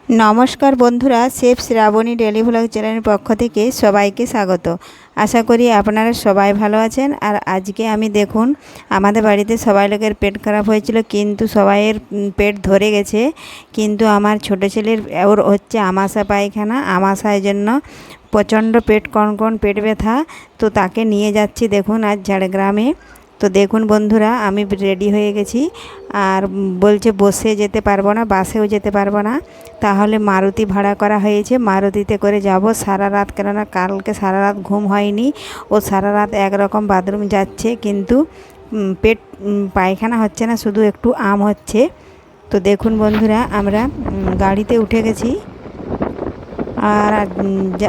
নমস্কার বন্ধুরা, chef Shrabani daily vlog চ্যানেলের পক্ষ থেকে সবাইকে স্বাগত। আশা করি আপনারা সবাই ভালো আছেন। আর আজকে আমি দেখুন, আমাদের বাড়িতে সবাই লোকের পেট খারাপ হয়েছিল, কিন্তু সবাইয়ের পেট ধরে গেছে। কিন্তু আমার ছোটো ছেলের ওর হচ্ছে আমাশা পায়খানা, আমাশার জন্য প্রচণ্ড পেট কনকন, পেট ব্যথা। তো তাকে নিয়ে যাচ্ছি দেখুন আজ ঝাড়গ্রামে। তো দেখুন বন্ধুরা, আমি রেডি হয়ে গেছি। আর বলছে বসে যেতে পারবো না, বাসেও যেতে পারবো না, তাহলে মারুতি ভাড়া করা হয়েছে, মারুতিতে করে যাব সারা রাত। কেননা কালকে সারা রাত ঘুম হয়নি, ও সারা রাত একরকম বাথরুম যাচ্ছে, কিন্তু পেট পায়খানা হচ্ছে না, শুধু একটু আম হচ্ছে। তো দেখুন বন্ধুরা, আমরা গাড়িতে উঠে গেছি আর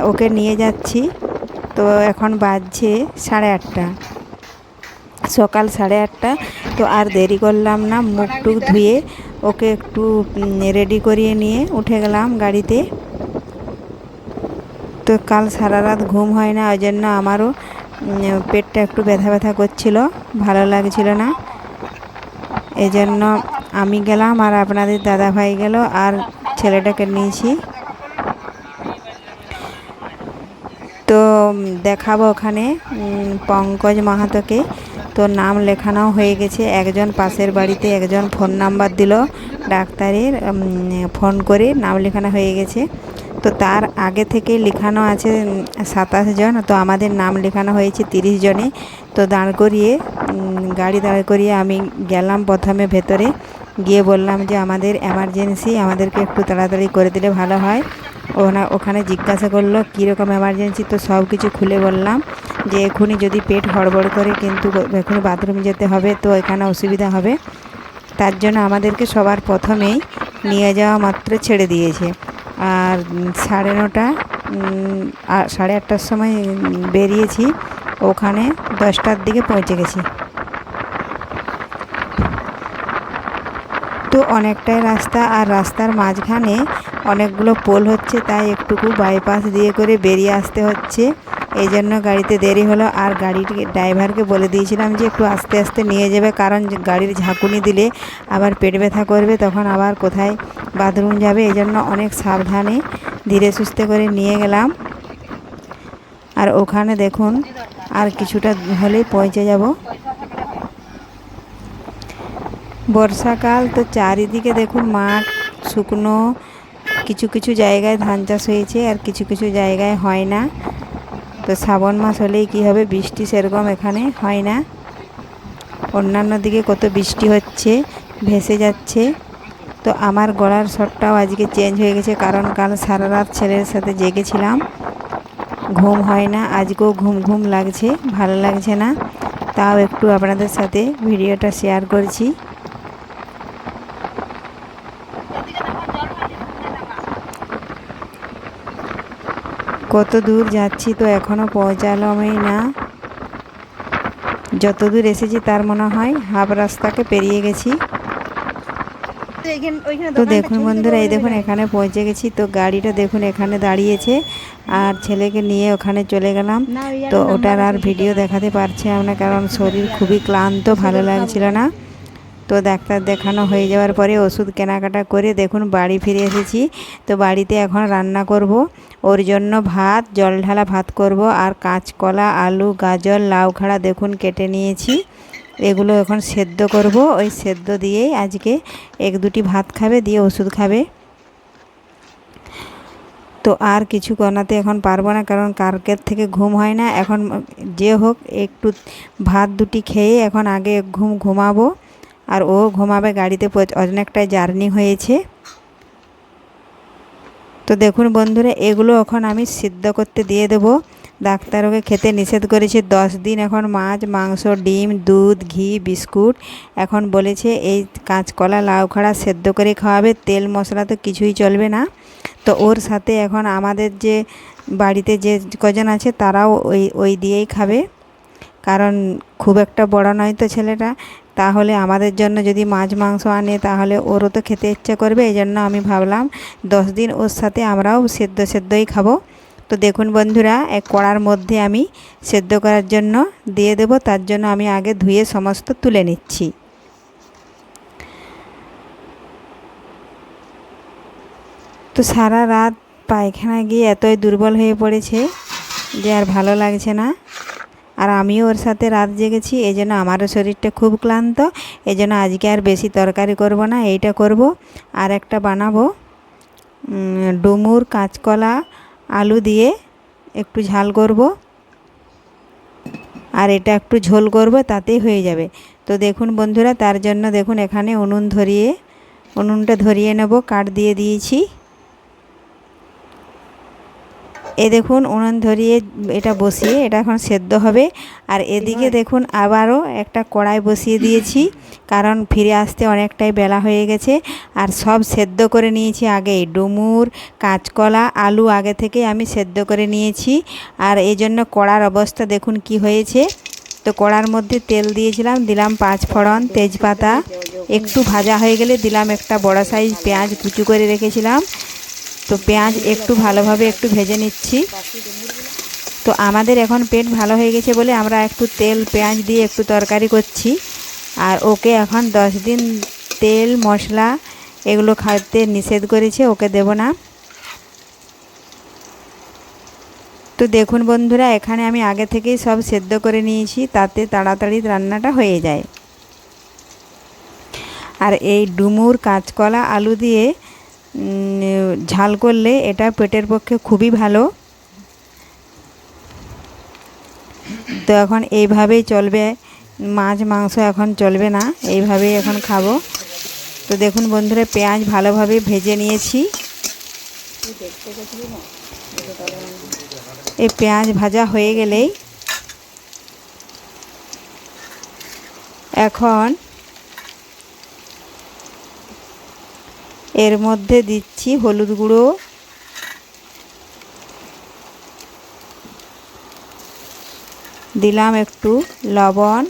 ওকে নিয়ে যাচ্ছি। তো এখন বাজছে 8:30, সকাল 8:30। তো আর দেরি করলাম না, মুখ টুক ধুয়ে ওকে একটু রেডি করিয়ে নিয়ে উঠে গেলাম গাড়িতে। তো কাল সারা রাত ঘুম হয় না, ওই জন্য আমারও পেটটা একটু ব্যথা ব্যথা করছিল, ভালো লাগছিল না। এই জন্য আমি গেলাম আর আপনাদের দাদা ভাই গেল, আর ছেলেটাকে নিয়েছি। তো দেখাবো ওখানে পঙ্কজ মাহাতোকে। তো নাম লেখানো হয়ে গেছে, একজন পাশের বাড়িতে একজন ফোন নাম্বার দিল ডাক্তারের, ফোন করে নাম লেখানো হয়ে গেছে। তো তার আগে থেকে লেখানো আছে 27 জন, তো আমাদের নাম লেখানো হয়েছে 30 জনে। তো দাঁড় করিয়ে গাড়ি দাঁড় করিয়ে আমি গেলাম প্রথমে ভেতরে, গিয়ে বললাম যে আমাদের এমার্জেন্সি, আমাদেরকে একটু তাড়াতাড়ি করে দিলে ভালো হয়। ওখানে জিজ্ঞাসা করলো কীরকম এমার্জেন্সি। তো সব কিছু খুলে বললাম যে এখনই যদি পেট হড়বড় করে, কিন্তু এখনই বাথরুম যেতে হবে, তো এখানে অসুবিধা হবে। তার জন্য আমাদেরকে সবার প্রথমেই নিয়ে যাওয়া মাত্র ছেড়ে দিয়েছে। আর 9:30 আর 8:30টার সময় বেরিয়েছি, ওখানে 10টার দিকে পৌঁছে গেছি। তো অনেকটাই রাস্তা, আর রাস্তার মাঝখানে অনেকগুলো পোল হচ্ছে, তাই একটুকু বাইপাস দিয়ে করে বেরিয়ে আসতে হচ্ছে। এই জন্য গাড়িতে দেরি হলো। আর গাড়িটিকে ড্রাইভারকে বলে দিয়েছিলাম যে একটু আস্তে আস্তে নিয়ে যাবে, কারণ গাড়ির ঝাঁকুনি দিলে আবার পেট ব্যথা করবে, তখন আবার কোথায় বাথরুম যাবে। এই জন্য অনেক সাবধানে ধীরে সুস্থে করে নিয়ে গেলাম। আর ওখানে দেখুন আর কিছুটা হলেই পৌঁছে যাব। বর্ষাকাল, তো চারিদিকে দেখুন মাঠ শুকনো, কিছু কিছু জায়গায় ধান চাষ হয়েছে আর কিছু কিছু জায়গায় হয় না। তো শ্রাবণ মাস হলেই কী হবে, বৃষ্টি সেরকম এখানে হয় না। অন্যান্য দিকে কত বৃষ্টি হচ্ছে, ভেসে যাচ্ছে। তো আমার গলার স্বরটাও আজকে চেঞ্জ হয়ে গেছে, কারণ কাল সারা রাত ছেলের সাথে জেগেছিলাম, ঘুম হয় না। আজকেও ঘুম ঘুম লাগছে, ভালো লাগছে না, তাও একটু আপনাদের সাথে ভিডিওটা শেয়ার করছি। কত দূর যাচ্ছি, তো এখনও পৌঁছালামই না। যত দূর এসেছি তার মনে হয় হাফ রাস্তাকে পেরিয়ে গেছি। তো দেখুন বন্ধুরা, এই দেখুন এখানে পৌঁছে গেছি। তো গাড়িটা দেখুন এখানে দাঁড়িয়েছে, আর ছেলেকে নিয়ে ওখানে চলে গেলাম। তো ওটার আর ভিডিও দেখাতে পারছি না, কারণ শরীর খুবই ক্লান্ত, ভালো লাগছিল না। তো ডাক্তার দেখানো হয়ে যাওয়ার পরে ওষুধ কেনাকাটা করে দেখুন বাড়ি ফিরে এসেছি। তো বাড়িতে এখন রান্না করব, ওর জন্য ভাত, জল ঢালা ভাত করব। আর কাঁচকলা, আলু, গাজর, লাউ খাড়া দেখুন কেটে নিয়েছি, এগুলো এখন সেদ্ধ করব। ওই সেদ্ধ দিয়েই আজকে 1-2টি ভাত খাবে, দিয়ে ওষুধ খাবে। তো আর কিছু বানাতে এখন পারবো না, কারণ কালকের থেকে ঘুম হয় না। এখন যে হোক একটু ভাত 2টি খেয়ে এখন আগে ঘুমাবো, আর ও ঘুমাবে। গাড়িতে অনেকটাই জার্নি হয়েছে। তো দেখুন বন্ধুরা, এগুলো এখন আমি সিদ্ধ করতে দিয়ে দেবো। ডাক্তার ওকে খেতে নিষেধ করেছে 10 দিন। এখন মাছ, মাংস, ডিম, দুধ, ঘি, বিস্কুট এখন বলেছে এই কাঁচকলা, লাউ খাড়া সেদ্ধ করে খাওয়াবে, তেল মশলা তো কিছুই চলবে না। তো ওর সাথে এখন আমাদের যে বাড়িতে যে কজন আছে তারাও ওই দিয়েই খাবে, কারণ খুব একটা বড় নয় তো ছেলেটা। তাহলে আমাদের জন্য যদি মাছ মাংস আনে, তাহলে ওরও তো খেতে ইচ্ছা করবে। এই জন্য আমি ভাবলাম 10 দিন ওর সাথে আমরাও সেদ্ধই খাবো। তো দেখুন বন্ধুরা, এক কড়ার মধ্যে আমি সেদ্ধ করার জন্য দিয়ে দেব। তার জন্য আমি আগে ধুয়ে সমস্ত তুলে নিচ্ছি। তো তো সারা রাত পায়খানা গিয়ে এতই দুর্বল হয়ে পড়েছে যে আর ভালো লাগছে না। আর আমিও ওর সাথে রাত জেগেছি, এই জন্য আমারও শরীরটা খুব ক্লান্ত। এই জন্য আজকে আর বেশি তরকারি করব না, এইটা করব। আর একটা বানাবো ডুমুর, কাঁচকলা, আলু দিয়ে একটু ঝাল করব, আর এটা একটু ঝোল করব, তাতেই হয়ে যাবে। তো দেখুন বন্ধুরা, তার জন্য দেখুন এখানে উনুনটা ধরিয়ে নেব, কাঠ দিয়ে দিয়েছি। দেখুন উনুন ধরিয়ে এটা বসিয়ে এটা এখন সেদ্ধ হবে। আর এদিকে দেখুন আবারও একটা কড়াই বসিয়ে দিয়েছি, কারণ ফিরে আসতে অনেকটাই বেলা হয়ে গেছে। আর সব সেদ্ধ করে নিয়েছি আগেই, ডুমুর, কাঁচকলা, আলু আগে থেকে আমি সেদ্ধ করে নিয়েছি। আর এই জন্য কড়ার অবস্থা দেখুন কি হয়েছে। তো কড়ার মধ্যে তেল দিয়েছিলাম, দিলাম 5 ফোড়ন, তেজপাতা। একটু ভাজা হয়ে গেলে দিলাম একটা বড় সাইজ পেঁয়াজ কুচি করে রেখেছিলাম। তো পেঁয়াজ একটু ভালোভাবে একটু ভেজে নিচ্ছি। তো আমাদের এখন পেট ভালো হয়ে গেছে বলে আমরা একটু তেল পেঁয়াজ দিয়ে একটু তরকারি করছি। আর ওকে এখন 10 দিন তেল মশলা এগুলো খাইতে নিষেধ করেছে, ওকে দেব না। তো দেখুন বন্ধুরা, এখানে আমি আগে থেকেই সব সেদ্ধ করে নিয়েছি, তাতে তাড়াতাড়ি রান্নাটা হয়ে যায়। আর এই ডুমুর, কাঁচকলা, আলু দিয়ে ঝাল করলে এটা পেটের পক্ষে খুবই ভালো। তো এখন এইভাবেই চলবে, মাছ মাংস এখন চলবে না, এইভাবেই এখন খাবো। তো দেখুন বন্ধুরা, পেঁয়াজ ভালোভাবে ভেজে নিয়েছি। এই পেঁয়াজ ভাজা হয়ে গেলেই এখন এর মধ্যে দিচ্ছি হলুদ গুঁড়ো, দিলাম একটু লবণ,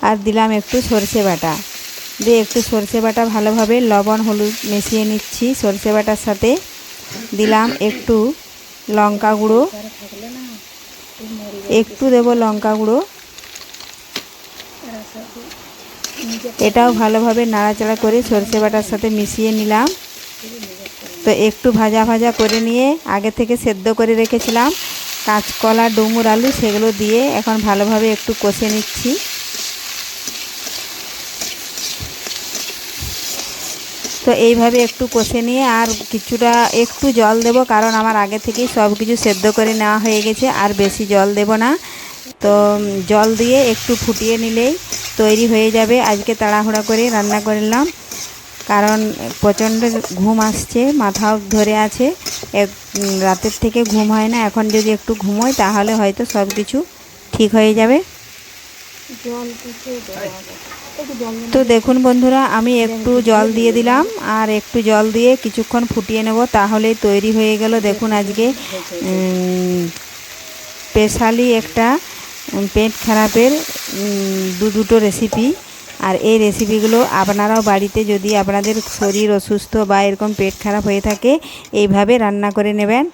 আর দিলাম একটু সরষে বাটা। দিয়ে একটু সরষে বাটা ভালোভাবে লবণ হলুদ মিশিয়ে নিচ্ছি সরষে বাটার সাথে। দিলাম একটু লঙ্কা গুঁড়ো, একটু দেব লঙ্কা গুঁড়ো। এটাও ভালোভাবে নাড়াচাড়া করে সরষে বাটার সাথে মিশিয়ে নিলাম। তো একটু ভাজা ভাজা করে নিয়ে আগে থেকে সেদ্ধ করে রেখেছিলাম কাঁচকলা, ডুমুর, আলু, সেগুলো দিয়ে এখন ভালোভাবে একটু কষে নিচ্ছি। তো এইভাবে একটু কষে নিয়ে আর কিছুটা একটু জল দেব, কারণ আমার আগে থেকেই সব কিছু সেদ্ধ করে নেওয়া হয়ে গেছে, আর বেশি জল দেব না। তো জল দিয়ে একটু ফুটিয়ে নিলেই তৈরি হয়ে যাবে। আজকে তাড়াহুড়া করে রান্না করলাম, কারণ প্রচণ্ড ঘুম আসছে, মাথাও ধরে আছে, রাতের থেকে ঘুম হয় না। এখন যদি একটু ঘুমোই তাহলে হয়তো সব কিছু ঠিক হয়ে যাবে। তো দেখুন বন্ধুরা, আমি একটু জল দিয়ে দিলাম, আর একটু জল দিয়ে কিছুক্ষণ ফুটিয়ে নেব, তাহলেই তৈরি হয়ে গেল। দেখুন আজকে স্পেশালি একটা পেট খারাপের দুটো রেসিপি। আর এই রেসিপিগুলো আপনারাও বাড়িতে, যদি আপনাদের শরীর অসুস্থ বা এরকম পেট খারাপ হয়ে থাকে, এইভাবে রান্না করে নেবেন।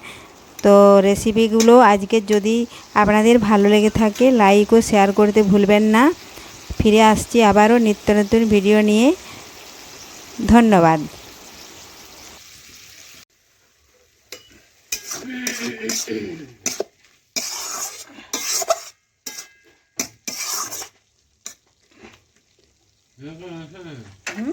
তো রেসিপিগুলো আজকের যদি আপনাদের ভালো লেগে থাকে, লাইক ও শেয়ার করতে ভুলবেন না। ফিরে আসছি আবারও নিত্য নতুন ভিডিও নিয়ে। ধন্যবাদ। হুম হুম হুম